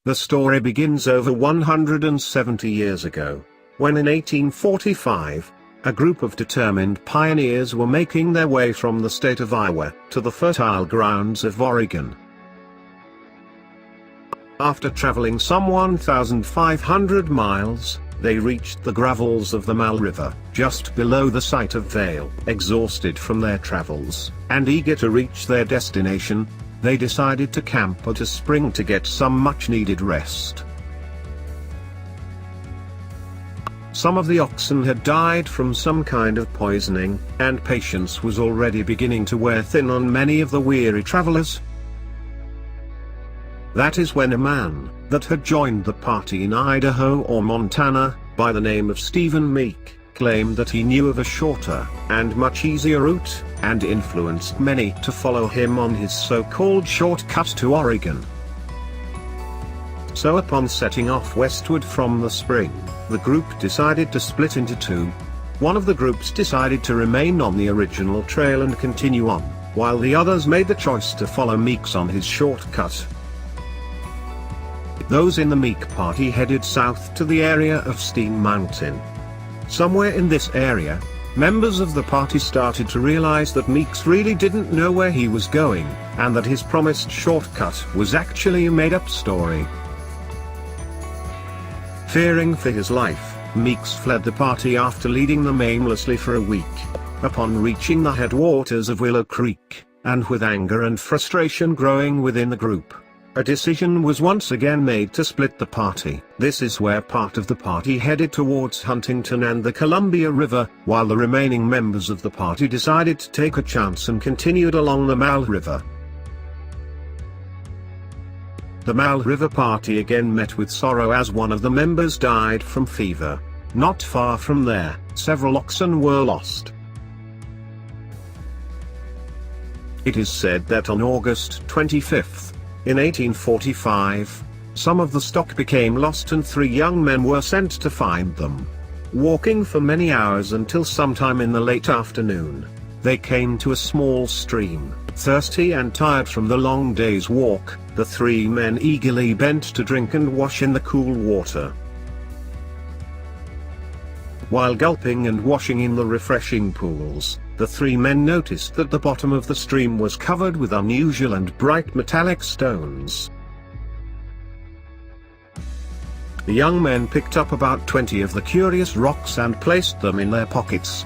The story begins over 170 years ago, when in 1845, a group of determined pioneers were making their way from the state of Iowa to the fertile grounds of Oregon. After traveling some 1,500 miles, they reached the gravels of the Mal River, just below the site of Vail. Exhausted from their travels, and eager to reach their destination, they decided to camp at a spring to get some much-needed rest. Some of the oxen had died from some kind of poisoning, and patience was already beginning to wear thin on many of the weary travelers. That is when a man that had joined the party in Idaho or Montana, by the name of Stephen Meek, claimed that he knew of a shorter and much easier route, and influenced many to follow him on his so-called shortcut to Oregon. So upon setting off westward from the spring, the group decided to split into two. One of the groups decided to remain on the original trail and continue on, while the others made the choice to follow Meeks on his shortcut. Those in the Meek party headed south to the area of Steen Mountain. Somewhere in this area, members of the party started to realize that Meeks really didn't know where he was going, and that his promised shortcut was actually a made-up story. Fearing for his life, Meeks fled the party after leading them aimlessly for a week. Upon reaching the headwaters of Willow Creek, and with anger and frustration growing within the group, a decision was once again made to split the party. This is where part of the party headed towards Huntington and the Columbia River, while the remaining members of the party decided to take a chance and continued along the Mal River. The Mal River party again met with sorrow as one of the members died from fever. Not far from there, several oxen were lost. It is said that on August 25th, in 1845, some of the stock became lost and 3 young men were sent to find them. Walking for many hours until sometime in the late afternoon, they came to a small stream. Thirsty and tired from the long day's walk, the 3 men eagerly bent to drink and wash in the cool water. While gulping and washing in the refreshing pools, the 3 men noticed that the bottom of the stream was covered with unusual and bright metallic stones. The young men picked up about 20 of the curious rocks and placed them in their pockets.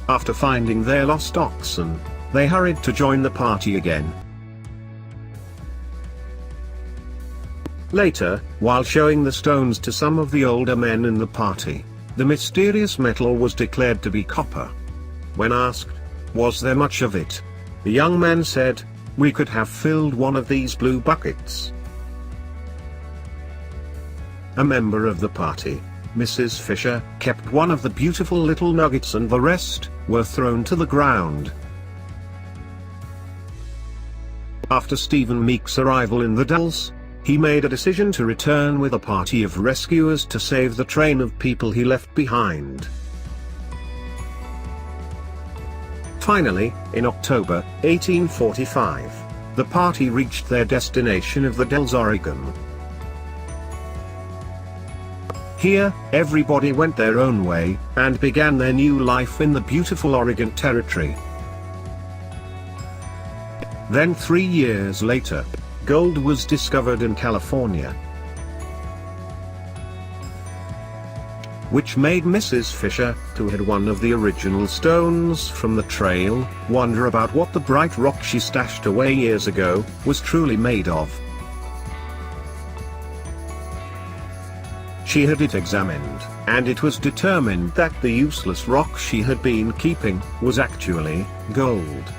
After finding their lost oxen, they hurried to join the party again. Later, while showing the stones to some of the older men in the party, the mysterious metal was declared to be copper. When asked, was there much of it, the young men said, "We could have filled one of these blue buckets." A member of the party, Mrs. Fisher, kept one of the beautiful little nuggets and the rest were thrown to the ground. After Stephen Meek's arrival in the Dells, he made a decision to return with a party of rescuers to save the train of people he left behind. Finally, in October 1845, the party reached their destination of the Dells, Oregon. Here, everybody went their own way, and began their new life in the beautiful Oregon Territory. Then 3 years later, gold was discovered in California, which made Mrs. Fisher, who had one of the original stones from the trail, wonder about what the bright rock she stashed away years ago was truly made of. She had it examined, and it was determined that the useless rock she had been keeping was actually gold.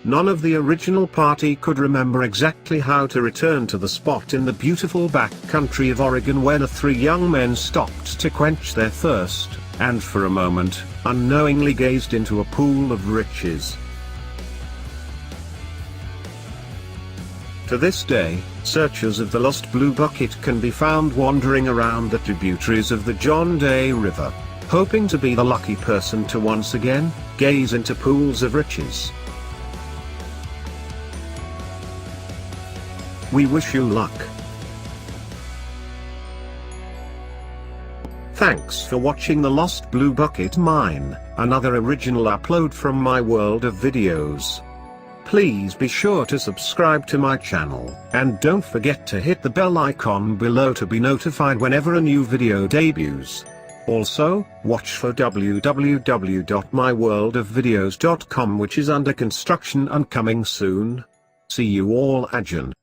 None of the original party could remember exactly how to return to the spot in the beautiful back country of Oregon where the 3 young men stopped to quench their thirst, and for a moment, unknowingly gazed into a pool of riches. To this day, searchers of the lost blue bucket can be found wandering around the tributaries of the John Day River, hoping to be the lucky person to once again gaze into pools of riches. We wish you luck. Thanks for watching The Lost Blue Bucket Mine, another original upload from my world of videos. Please be sure to subscribe to my channel, and don't forget to hit the bell icon below to be notified whenever a new video debuts. Also, watch for www.myworldofvideos.com, which is under construction and coming soon. See you all again.